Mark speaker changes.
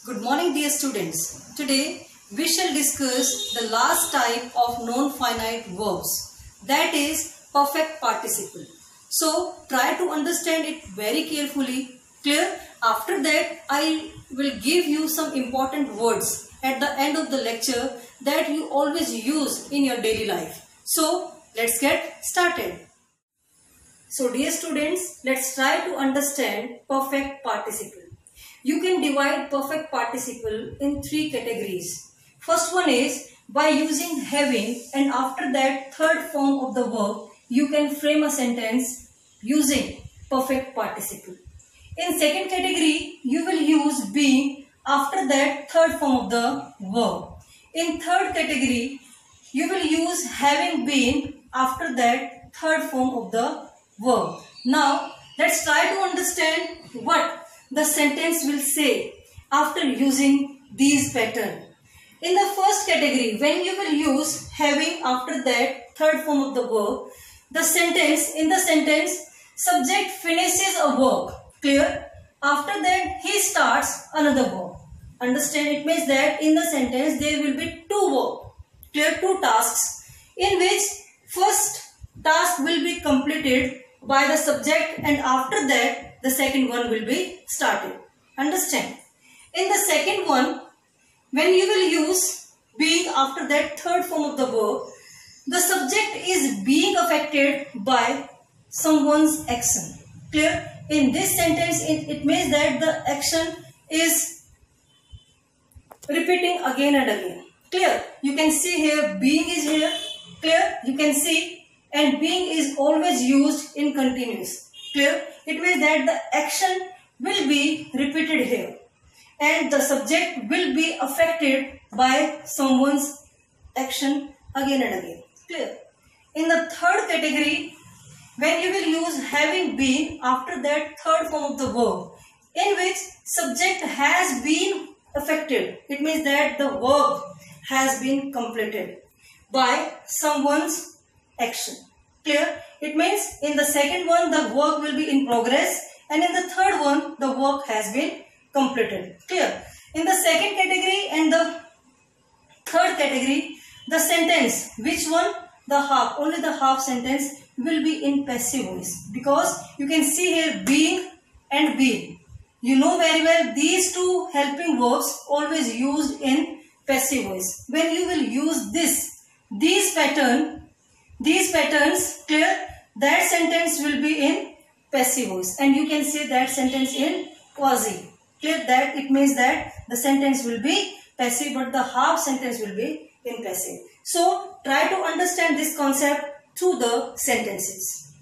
Speaker 1: Good morning, dear students. Today we shall discuss the last type of non-finite verbs, that is perfect participle. So try to understand it very carefully. Clear? After that I will give you some important words at the end of the lecture that you always use in your daily life. So let's get started. So dear students, let's try to understand perfect participle. You can divide perfect participle in three categories. First one is by using having, and after that third form of the verb you can frame a sentence using perfect participle. In second category you will use being, after that third form of the verb. In third category you will use having been, after that third form of the verb. Now let's try to understand what the sentence will say after using these pattern. In the first category, when you will use having after that third form of the verb, in the sentence subject finishes a work. Clear? After that he starts another verb. Understand? It means that in the sentence there will be two verbs. Clear? Two tasks in which first task will be completed by the subject and after that the second one will be started. Understand? In the second one, when you will use being after that third form of the verb, the subject is being affected by someone's action. Clear? In this sentence, it means that the action is repeating again and again. Clear? You can see here being is here. Clear? You can see, and being is always used in continuous. Clear? It means that the action will be repeated here and the subject will be affected by someone's action again and again. Clear? In the third category, when you will use having been after that third form of the verb, in which subject has been affected, it means that the verb has been completed by someone's action. Clear? It means in the second one the work will be in progress and in the third one the work has been completed. Clear? In the second category and the third category, the sentence, which one? The half, only the half sentence will be in passive voice, because you can see here being and being. You know very well these two helping verbs always used in passive voice. When you will use these patterns, clear, that sentence will be in passive voice and you can say that sentence in quasi. Clear? That it means that the sentence will be passive but the half sentence will be in passive. So try to understand this concept through the sentences.